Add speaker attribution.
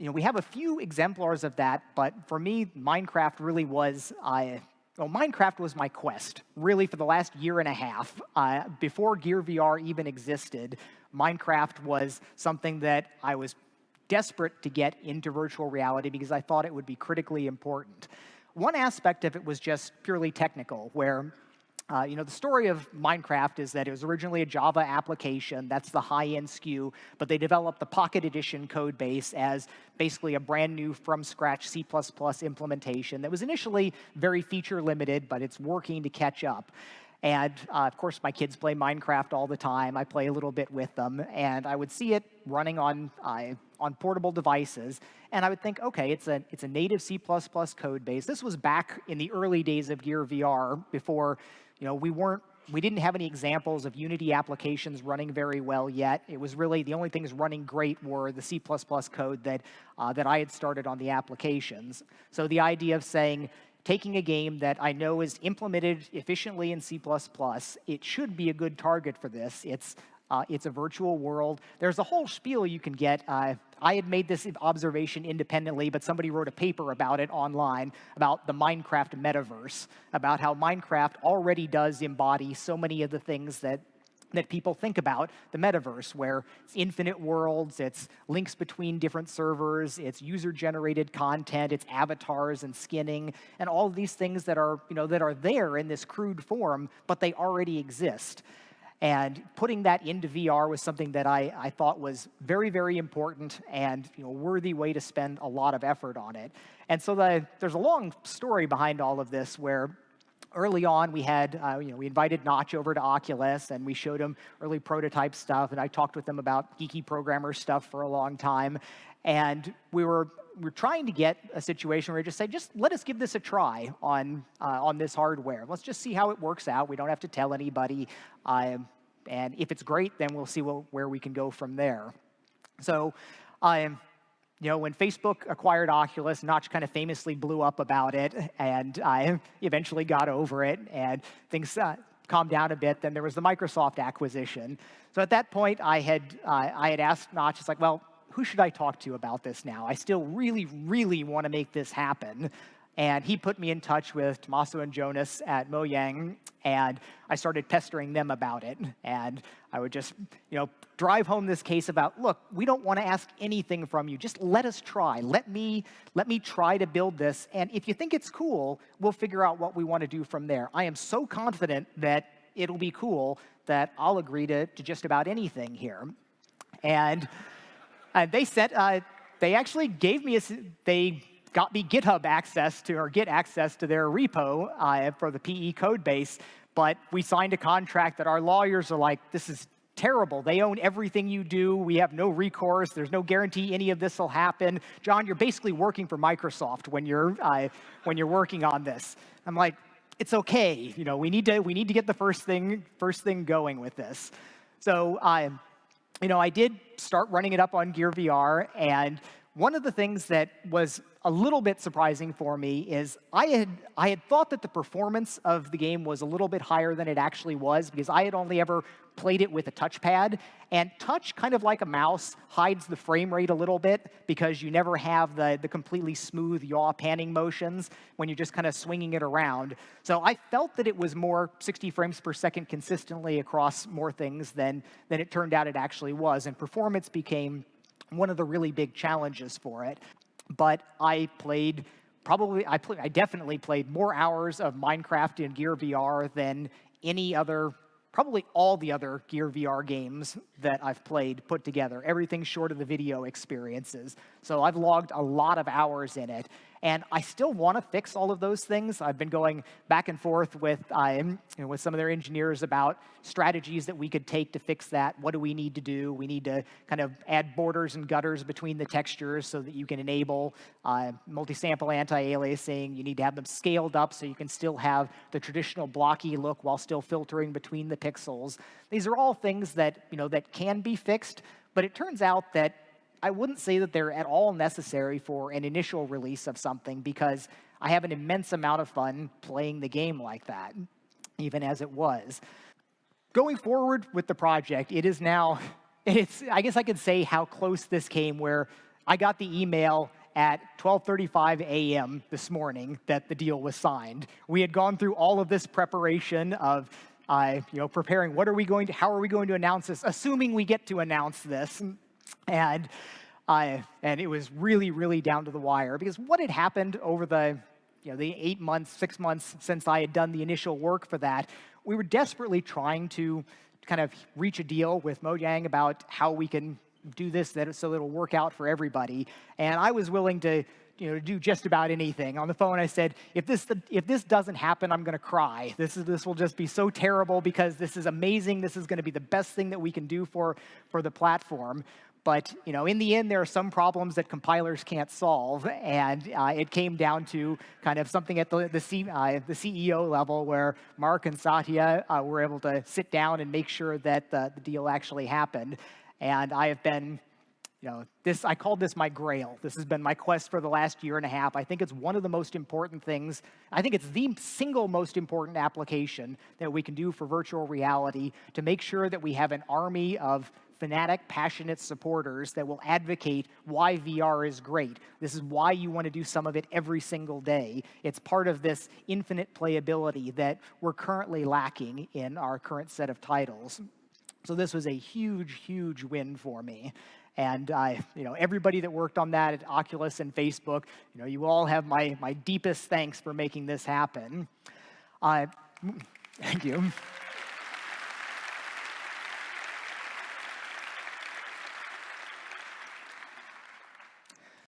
Speaker 1: we have a few exemplars of that, but for me, Minecraft really was, Minecraft was my quest, really, for the last year and a half. Before Gear VR even existed, Minecraft was something that I was desperate to get into virtual reality because I thought it would be critically important. One aspect of it was just purely technical, where the story of Minecraft is that it was originally a Java application. That's the high-end SKU, but they developed the Pocket Edition code base as basically a brand new from-scratch C++ implementation that was initially very feature-limited, but it's working to catch up. And, of course, my kids play Minecraft all the time. I play a little bit with them, and I would see it running on portable devices, and I would think, okay, it's a native C++ code base. This was back in the early days of Gear VR, before we didn't have any examples of Unity applications running very well yet. It was really the only things running great were the C++ code that I had started on the applications. So the idea of saying, taking a game that I know is implemented efficiently in C++, it should be a good target for this. It's a virtual world. There's a whole spiel you can get. I had made this observation independently, but somebody wrote a paper about it online, about the Minecraft metaverse, about how Minecraft already does embody so many of the things that people think about the metaverse, where it's infinite worlds, it's links between different servers, it's user-generated content, it's avatars and skinning, and all of these things that are there in this crude form, but they already exist. And putting that into VR was something that I thought was very, very important and a worthy way to spend a lot of effort on it. And so there's a long story behind all of this, where early on we had, we invited Notch over to Oculus, and we showed him early prototype stuff, and I talked with them about geeky programmer stuff for a long time. And we're trying to get a situation where we just say, just let us give this a try on this hardware. Let's just see how it works out. We don't have to tell anybody. And if it's great, then we'll see where we can go from there. So, when Facebook acquired Oculus, Notch kind of famously blew up about it, and I eventually got over it, and things calmed down a bit. Then there was the Microsoft acquisition. So at that point, I had asked Notch, it's like, well, who should I talk to about this now? I still really, really want to make this happen. And he put me in touch with Tommaso and Jonas at Mojang, and I started pestering them about it. And I would just, drive home this case about, look, we don't want to ask anything from you. Just let us try. Let me try to build this. And if you think it's cool, we'll figure out what we want to do from there. I am so confident that it'll be cool that I'll agree to just about anything here. And they actually gave me they got me GitHub access to, or Git access to their repo for the PE code base, but we signed a contract that our lawyers are like, this is terrible. They own everything you do. We have no recourse. There's no guarantee any of this will happen. John, you're basically working for Microsoft when you're working on this. I'm like, it's okay. We need to get the first thing going with this. So I did start running it up on Gear VR, and one of the things that was a little bit surprising for me is I had thought that the performance of the game was a little bit higher than it actually was, because I had only ever played it with a touchpad, and touch, kind of like a mouse, hides the frame rate a little bit because you never have the completely smooth yaw panning motions when you're just kind of swinging it around. So I felt that it was more 60 frames per second consistently across more things than it turned out it actually was, and performance became one of the really big challenges for it. But I definitely played more hours of Minecraft in Gear VR than probably all the other Gear VR games that I've played put together, everything short of the video experiences. So I've logged a lot of hours in it. And I still want to fix all of those things. I've been going back and forth with some of their engineers about strategies that we could take to fix that. What do we need to do? We need to kind of add borders and gutters between the textures so that you can enable multi-sample anti-aliasing. You need to have them scaled up so you can still have the traditional blocky look while still filtering between the pixels. These are all things that can be fixed, but it turns out that I wouldn't say that they're at all necessary for an initial release of something, because I have an immense amount of fun playing the game like that, even as it was. Going forward with the project, I guess I could say how close this came, where I got the email at 12:35 a.m. this morning that the deal was signed. We had gone through all of this preparation of preparing how are we going to announce this, assuming we get to announce this. And it was really, really down to the wire, because what had happened over the 8 months, 6 months since I had done the initial work for that, we were desperately trying to kind of reach a deal with Mojang about how we can do this so it'll work out for everybody. And I was willing to do just about anything. On the phone, I said, if this doesn't happen, I'm going to cry. This will just be so terrible, because this is amazing. This is going to be the best thing that we can do for the platform. But in the end, there are some problems that compilers can't solve, and it came down to kind of something at the CEO level, where Mark and Satya were able to sit down and make sure that the deal actually happened. And I have been, I called this my grail. This has been my quest for the last year and a half. I think it's one of the most important things. I think it's the single most important application that we can do for virtual reality, to make sure that we have an army of fanatic, passionate supporters that will advocate why VR is great. This is why you want to do some of it every single day. It's part of this infinite playability that we're currently lacking in our current set of titles. So this was a huge, huge win for me. And everybody that worked on that at Oculus and Facebook, you all have my deepest thanks for making this happen. Thank you.